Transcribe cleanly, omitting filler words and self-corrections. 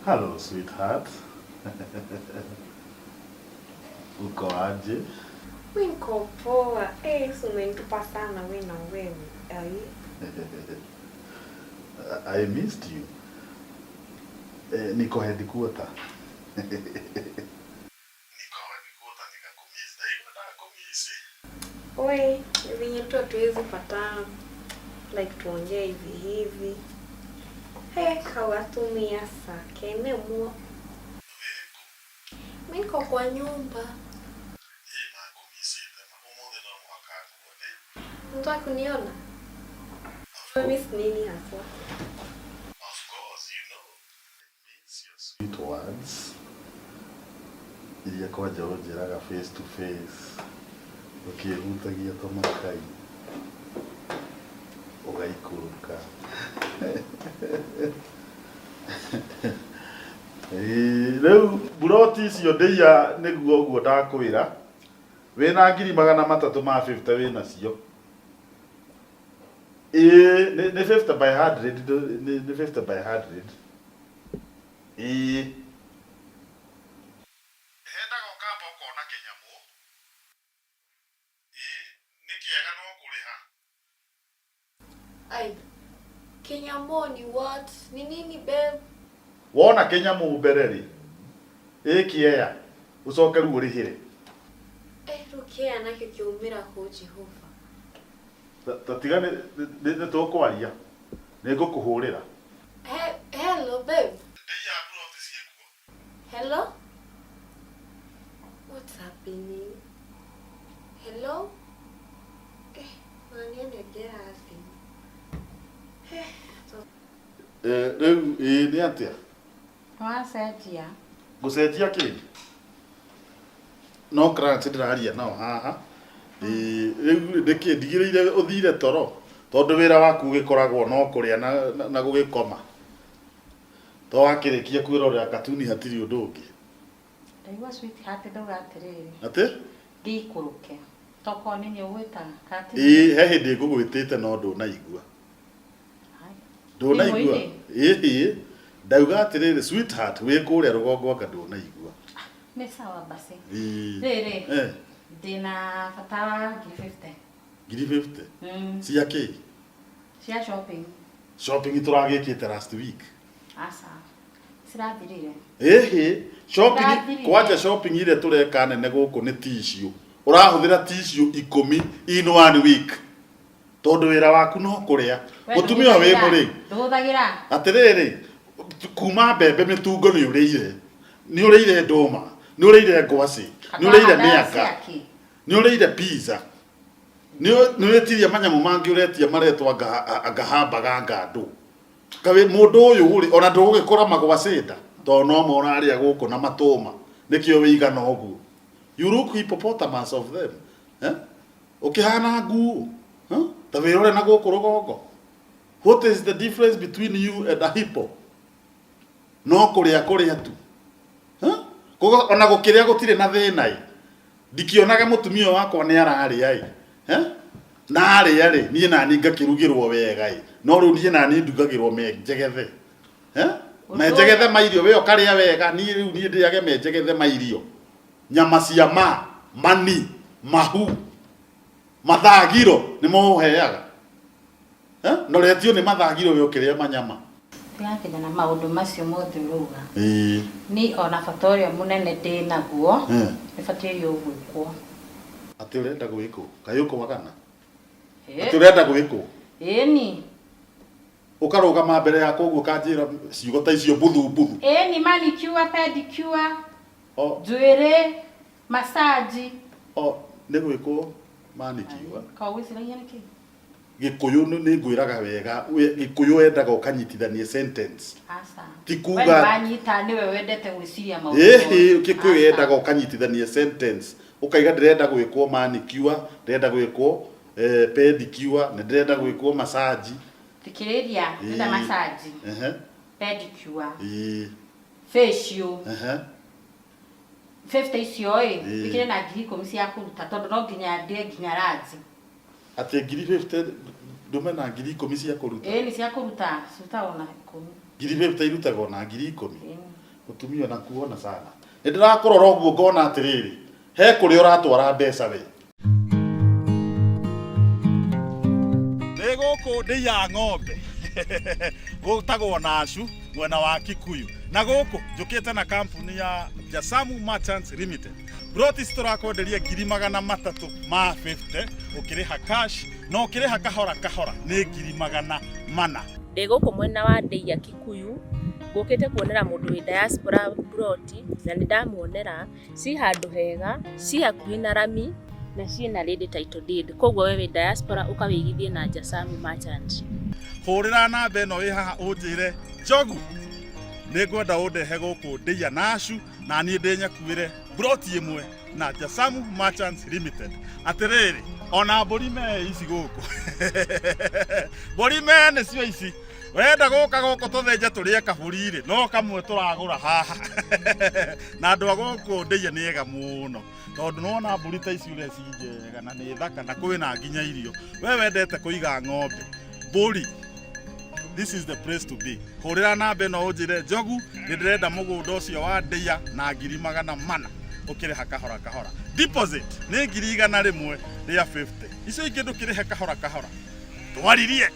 Hello, sweetheart. Uko aje? Mimi niko poa. Umenitupa sana wewe na wewe. I missed you. Niko headquarter. Nikakumisi. Daima nakumisi. Oi, venye tu hatuwezi patana. Like tuongee hivi. Kawatumia sakene mua. Mimi niko kwa nyumba. Unataka kuniona? Mimi si nini hasa? Of course, you know. It means your sweet words. Ilia kwa jiraga face to face. Ukihutagia tomakai. Ugaikuruka. Rĩu buroti icio ndĩia nĩguo ũguo ndakwĩra wĩna 350 wĩna cio nĩ 50 by 100 nĩ 50 by 100 hendaga ũkamba ũkona kĩnyamũ nĩ kĩega no kũrĩha Ai, kinyamũ ni what? Ni nini babe? Wona kĩnyamũ mbere rĩ kĩeya ũcoke rĩu ũrĩhĩre Rũkĩa nakĩo kĩumĩra kũ Jehova. Tatiga nĩ tũkwaria nĩ ngũkũhũrĩra. Hello babe. Hello? What's happening? Hello? Mani anegera asi. Rĩu nĩ atĩa? Wacenjia. Gũcenjia kĩ? No clients ndĩraria nao haha. Rĩu nĩkĩ ndigĩrĩire ũthire toro tondũ wĩra waku gĩkoragwo no kũrĩa na gũgĩkoma. To wakĩrĩkia kwĩrorera katuni hatirĩ ũndũ ũngĩ. Ndaigua sweetheart ndauga atĩrĩrĩ. Atĩ? Ngĩikũrũke. Toko nini ũgwĩta katuni? He hĩndĩ ngũgwĩtĩte no ndũnaigua. Ndũnaigua? Ndauga atĩrĩrĩ sweetheart wĩ kũrĩa rũgongo anga ndũnaigua. Nĩ sawa basi. Rĩrĩ. Ndĩna bata wa 50. 50? Cia kĩ? Cia shopping. Shopping tũragĩkĩte last week. Asa. Sirathirire. Shopping kwanja shopping ile tũreka nene gũkũ nĩ tissue. Ũrahũthĩra tissue 10 in 1 week. Tondũ wĩra waku no kũrĩa. Mũtumia wĩ mũrĩ. Ndũhũthagĩra. Atĩrĩrĩ kuma mbembe mĩtungo nĩ ũrĩire. Nĩ ũrĩire ndũma. Nĩ ũrĩire ngwacĩ. Nĩ ũrĩire mĩaka. Nĩ ũrĩire pizza. Nĩ ũrĩtiria manyamũ mangĩ ũretia maretwo angahamba ngandũ. Kawe mũndũ ũyũ ũrĩ ona ndũgũgĩkora magwacĩnda. To no morarĩa gũkũ na matũma. Nĩkĩo wĩigana ũguo. You look hippopotamus of them. Ukihana nguo. Ta wĩrore na gũkũ rũgongo. What is the difference between you and a hippo? No kũrĩa tu. Ona gũkĩrĩa gũtirĩ na thĩna. Ndikionaga mũtumia wakwa nĩ ararĩa na arĩa rĩ niĩ nani ngakĩrugĩrwo wega no rĩu niĩ nani ndugagĩrwo menjegethe menjegethe mairio we ũkarĩa wega niĩ rĩu niĩ ndĩage menjegethe mairio nyama cia mani mahu mathagiro nĩ mũheaga no retio nĩ mathagiro we ũkĩrĩa manyama Yakenya na maũndũ macio mothe uruga. Ni ona batoria munene ndĩnaguo. Nĩ batirio gwĩkwo. Atĩ ũrenda gwĩkwo? Kaĩ ũkũ wakana? Atĩ ũrenda gwĩkwo? Ni. Ũkarũgama mbere ya koguo kanjĩra ciugo ta icio buthu. Ni manicure, pedicure. Njuĩrĩ, massage. Nĩ gwĩkwo manicure. Kawĩciragia nĩkĩ? Gĩkũyũ nĩ ngwĩraga wega Gĩkũyũ endaga ũkanyitithanie sentence. Asa. Ti kuga wanyita niwe wendete gwĩciria maũndũ. Gĩkũyũ endaga ũkanyitithanie sentence. Ũkaiga ndĩrenda gwĩkwo manicure, ndĩrenda gwĩkwo pedicure, na ndĩrenda gwĩkwo massage. Tikĩrĩria ndĩrenda massage. Pedicure. Facial. 50 icio tikĩrĩ na 10,000 cia kũruta tondũ no nginya ndĩe nginya ranji. Ati 50 ndume na 10,000 cia kũruta. Nĩ cia kũruta, ona 10. 50 irutagwo na 10,000. Utumio na kuona sana. Ndirakorora uguo ngona atiriri. He kuri uratwara mbeca we. Guku ndi ya ng'ombe. Gutagwo nacu mwena wa Kikuyu. Na guku njukite na kampuni ya Jasamu Merchants Limited. Broti tũrakwenderia 350 ukiriha cash no ukiriha kahora kahora ni 400. Ndi guku mwena wa Ndeia Kikuyu ngukite kuonera mundu wi diaspora broti na nindamuonera ci handu hega ci hakuhi na rami na ciina ready title deed kogwo wewe diaspora ukawigithie na Jasamu Merchant. Hurira namba ino wi haha unjire Njogu ningwenda undehe guku Ndeia nacu na nie ndinyakuire broti imwe na Jasamu Merchants Limited. Atiriri ona mburi me ici guku mburi me ne cio ici wenda guka guku tuthenje turie kaburi no kamwe turagura haha na andu aguku Ndeia ni ega muno tondu nona mburi ta ici ure cinjega na ni thaka na kwina nginya irio we wendete kuiga ng'ombe mburi. This is the place to be. Hurira namba ino unjire Njogu ndirenda mugunda ucio wa Ndeia na 400 ukiriha kahora kahora. Deposit ni 100 ria 50. Icio ingi ndukirihe kahora kahora. Twaririe.